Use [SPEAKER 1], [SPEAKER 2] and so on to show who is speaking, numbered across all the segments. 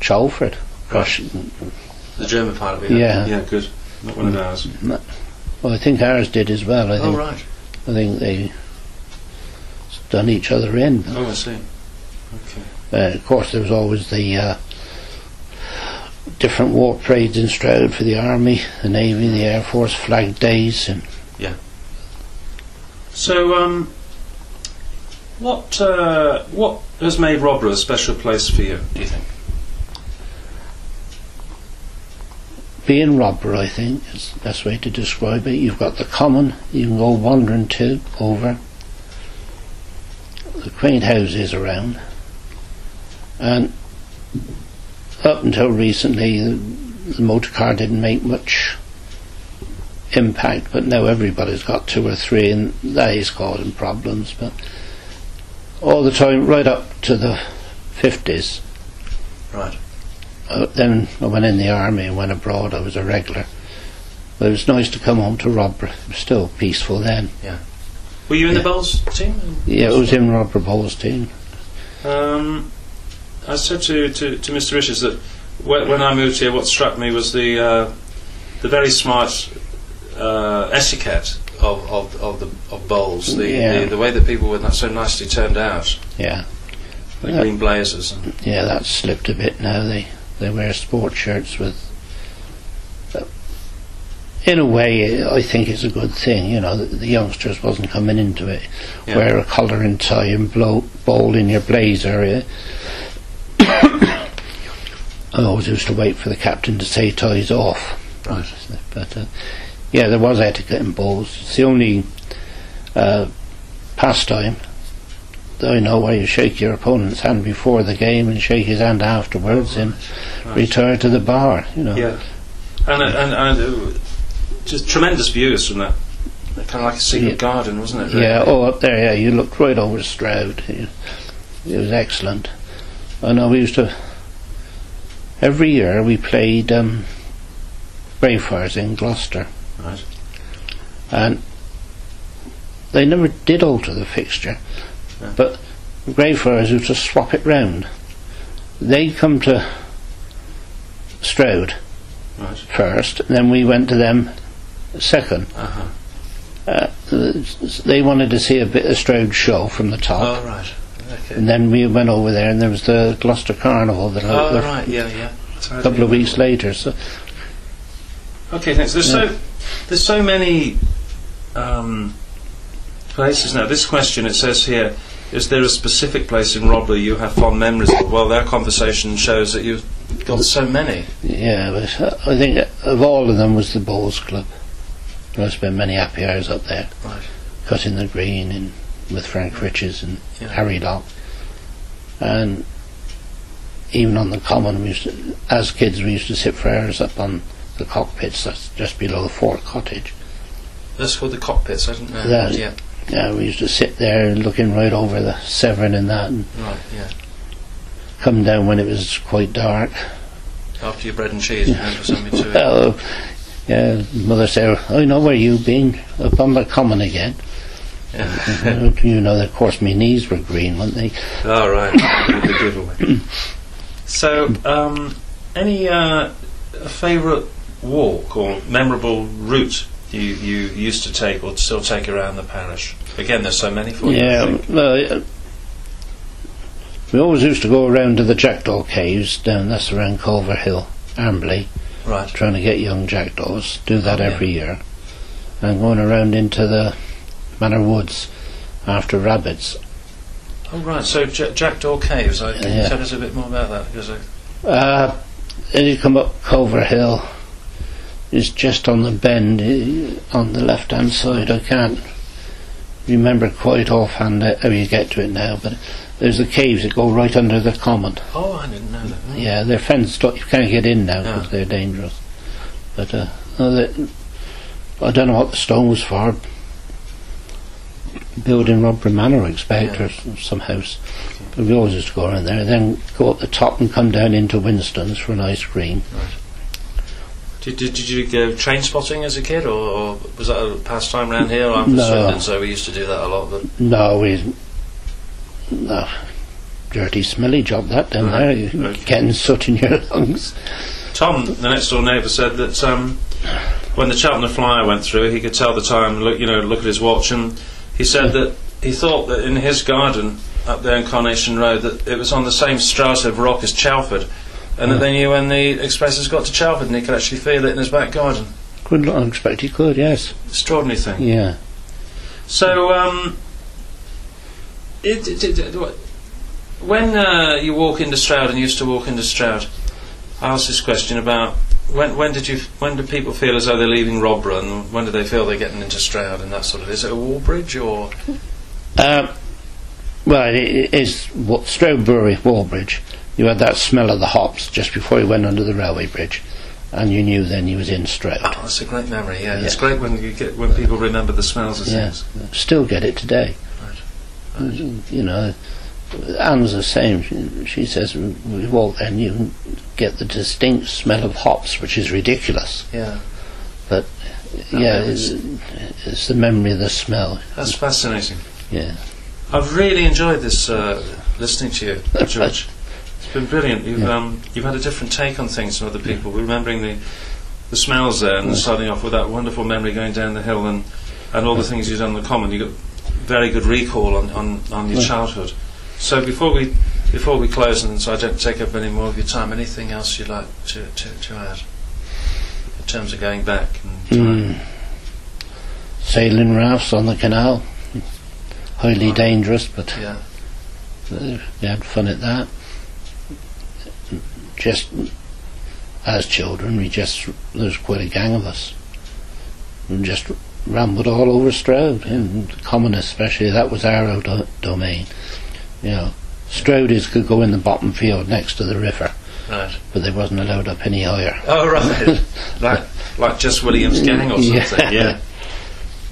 [SPEAKER 1] much Alfred.
[SPEAKER 2] Right. The German part of it. Yeah, good. Not one of ours.
[SPEAKER 1] Well, I think ours did as well. I think.
[SPEAKER 2] Oh, right.
[SPEAKER 1] I think they done each other in.
[SPEAKER 2] Oh, I see. Okay.
[SPEAKER 1] Of course, there was always the different war parades in Stroud for the Army, the Navy, the Air Force, Flag Days, and
[SPEAKER 2] yeah. So, what has made Rodborough a special place for you, do you think?
[SPEAKER 1] Being Rodborough, I think, is the best way to describe it. You've got the common you can go wandering to over, the quaint houses around, and up until recently the motor car didn't make much impact, but now everybody's got 2 or 3 and that is causing problems. But all the time, right up to the 50s,
[SPEAKER 2] right.
[SPEAKER 1] Then I went in the army and went abroad. I was a regular, but it was nice to come home to Rodborough. It was still peaceful then.
[SPEAKER 2] Yeah. Were you in the Bowls team?
[SPEAKER 1] Yeah, I was in Rodborough Bowls team.
[SPEAKER 2] I said to Mr. Richards that when I moved here, what struck me was the very smart etiquette of bowls. The way that people were so nicely turned out.
[SPEAKER 1] Yeah.
[SPEAKER 2] The green blazers.
[SPEAKER 1] Yeah, that's slipped a bit now. They wear sports shirts with. In a way, I think it's a good thing. You know, the youngsters wasn't coming into it. Yeah. Wear a collar and tie and bowl in your blazer. I always used to wait for the captain to say ties off.
[SPEAKER 2] Right.
[SPEAKER 1] But yeah, there was etiquette in bowls. It's the only pastime that I know where you shake your opponent's hand before the game and shake his hand afterwards and retire to the bar. You know.
[SPEAKER 2] Yeah. And just tremendous views from that. Kind of like a secret garden, wasn't it? Really?
[SPEAKER 1] Yeah. Oh, up there. Yeah, you looked right over Stroud. It was excellent. I know we used to. Every year we played Greyfriars in Gloucester.
[SPEAKER 2] Right.
[SPEAKER 1] And they never did alter the fixture, but Greyfriars used to swap it round. They'd come to Stroud first, and then we went to them second. They wanted to see a bit of Stroud show from the top.
[SPEAKER 2] Oh, right. Okay.
[SPEAKER 1] And then we went over there, and there was the Gloucester Carnival.
[SPEAKER 2] Yeah.
[SPEAKER 1] A couple of weeks later. So.
[SPEAKER 2] Okay, thanks. There's so many places now. This question, it says here, is there a specific place in Rodborough you have fond memories of? Well, their conversation shows that you've got so many. Yeah,
[SPEAKER 1] but I think of all of them was the Bowls Club. I spent many happy hours up there, cutting the green and with Frank Richards and Harry Locke. And even on the common, as kids we used to sit for hours up on the cockpits. That's just below the Fort Cottage.
[SPEAKER 2] That's called the cockpits. I didn't know that yet.
[SPEAKER 1] Yeah, we used to sit there looking right over the Severn and that, and come down when it was quite dark.
[SPEAKER 2] After your bread and cheese, and for something to eat.
[SPEAKER 1] Yeah, Mother said, "I know where you've been, up on the common again." Yeah. You know, of course, my knees were green, weren't they?
[SPEAKER 2] Oh, right. The giveaway. So, any favourite walk or memorable route you used to take or still take around the parish? Again, there's so many for you.
[SPEAKER 1] Yeah, we always used to go around to the Jackdaw Caves down. That's around Culver Hill, Ambley.
[SPEAKER 2] Right.
[SPEAKER 1] Trying to get young jackdaws. Do that every year, and going around into the Manor Woods after rabbits.
[SPEAKER 2] Oh right, so Jackdaw Caves. Can you tell us a bit more about that? Because
[SPEAKER 1] then you come up Culver Hill. It's just on the bend on the left hand side. I can't remember quite offhand how you get to it now, but there's the caves that go right under the common.
[SPEAKER 2] Oh, I didn't know that.
[SPEAKER 1] Yeah, they're fenced up. You can't get in now because they're dangerous. But I don't know what the stone was for. Building Rodborough Manor, I expect, or some house. But we always used to go around there, and then go up the top and come down into Winston's for an ice cream.
[SPEAKER 2] Right. Did you go train spotting as a kid, or was that a pastime around here? I'm from Swindon, so we used to do that a lot. But
[SPEAKER 1] No, dirty, smelly job that down there. You're getting soot in your lungs.
[SPEAKER 2] Tom, the next door neighbour, said that when the Cheltenham Flyer went through, he could tell the time. Look at his watch, and he said that he thought that in his garden up there in Coronation Road that it was on the same strata of rock as Chelford, and that they knew when the expresses got to Chelford, and he could actually feel it in his back garden.
[SPEAKER 1] Couldn't expect he could, yes.
[SPEAKER 2] Extraordinary thing.
[SPEAKER 1] Yeah.
[SPEAKER 2] So, when you walk into Stroud and used to walk into Stroud, I asked this question about when do people feel as though they're leaving Rodborough, and when do they feel they're getting into Stroud and that sort of? Is it a wall bridge or?
[SPEAKER 1] Well, it is Stroud Brewery wall bridge. You had that smell of the hops just before you went under the railway bridge, and you knew then you was in Stroud.
[SPEAKER 2] Oh, that's a great memory. Yeah, it's great when people remember the smells of things.
[SPEAKER 1] Still get it today.
[SPEAKER 2] Right.
[SPEAKER 1] You know, Anne's the same. She says we walk there and you get the distinct smell of hops, which is ridiculous.
[SPEAKER 2] Yeah.
[SPEAKER 1] But it's the memory of the smell.
[SPEAKER 2] That's fascinating.
[SPEAKER 1] Yeah.
[SPEAKER 2] I've really enjoyed this listening to you, George. It's been brilliant. You've had a different take on things from other people, remembering the smells there, and starting off with that wonderful memory going down the hill, and all the things you've done on the common. You got very good recall on your childhood. So before we close, and so I don't take up any more of your time, anything else you'd like to add in terms of going back and time?
[SPEAKER 1] Sailing rafts on the canal, highly dangerous, but we had fun at that. Just as children, there's quite a gang of us, and just rambled all over Stroud, and the common especially. That was our domain. You know, Strouders could go in the bottom field next to the river,
[SPEAKER 2] right,
[SPEAKER 1] but they wasn't allowed up any higher.
[SPEAKER 2] Oh, right. like just William's gang or something. Yeah.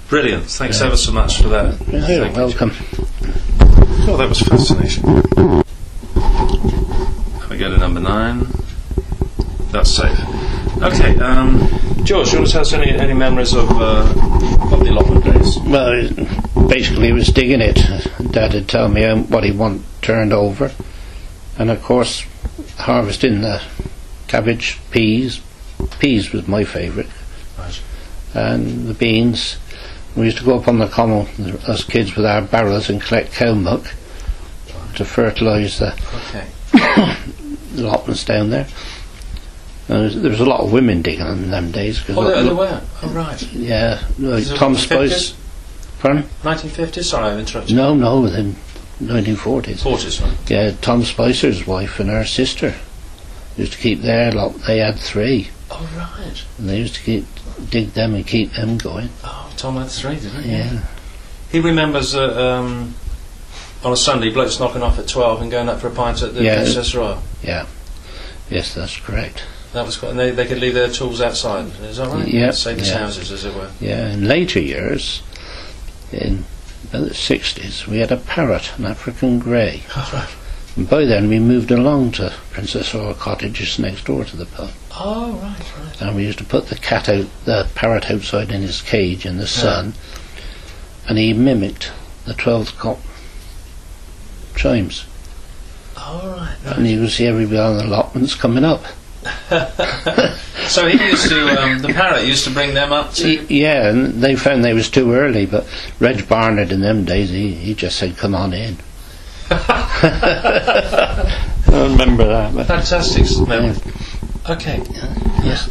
[SPEAKER 2] Brilliant. Thanks ever so much for that.
[SPEAKER 1] You're welcome.
[SPEAKER 2] Oh, that was fascinating. We go to number 9. That's safe. Okay, George, you want to tell us any memories of the allotment days?
[SPEAKER 1] Well, basically, he was digging it. Dad had told me what he want turned over, and of course, harvesting the cabbage, peas. Peas was my favourite,
[SPEAKER 2] right,
[SPEAKER 1] and the beans. We used to go up on the common, us kids, with our barrels and collect cow muck to fertilise the allotments down there. There was a lot of women digging in them days.
[SPEAKER 2] There were? Oh, right.
[SPEAKER 1] Yeah. Tom Spice. Pardon?
[SPEAKER 2] 1950s? Sorry, I interrupted.
[SPEAKER 1] No, within 1940s.
[SPEAKER 2] 40s, right.
[SPEAKER 1] Yeah, Tom Spicer's wife and her sister used to keep their lot. They had 3.
[SPEAKER 2] Oh, right.
[SPEAKER 1] And they used to dig them and keep them going.
[SPEAKER 2] Oh, Tom had 3, didn't he?
[SPEAKER 1] Yeah.
[SPEAKER 2] He remembers on a Sunday, blokes knocking off at 12 and going up for a pint at the Princess Royal.
[SPEAKER 1] Yeah. Yes, that's correct.
[SPEAKER 2] That was quite, and they could leave their tools outside. Is that right?
[SPEAKER 1] Yeah.
[SPEAKER 2] Save the houses, as it were.
[SPEAKER 1] Yeah. In later years, in the 60s, we had a parrot, an African grey.
[SPEAKER 2] Oh, right.
[SPEAKER 1] And by then we moved along to Princess Royal Cottage, just next door to the pub.
[SPEAKER 2] Oh, right.
[SPEAKER 1] And we used to put the parrot outside in his cage in the sun, and he mimicked the 12th o'clock chimes.
[SPEAKER 2] Oh, right.
[SPEAKER 1] And you could see everybody on the allotments coming up.
[SPEAKER 2] So he used to, the parrot used to bring them up to...
[SPEAKER 1] Yeah, and they found they was too early, but Reg Barnard in them days, he just said, come on in. I remember that.
[SPEAKER 2] Fantastic. Okay.
[SPEAKER 1] Yes.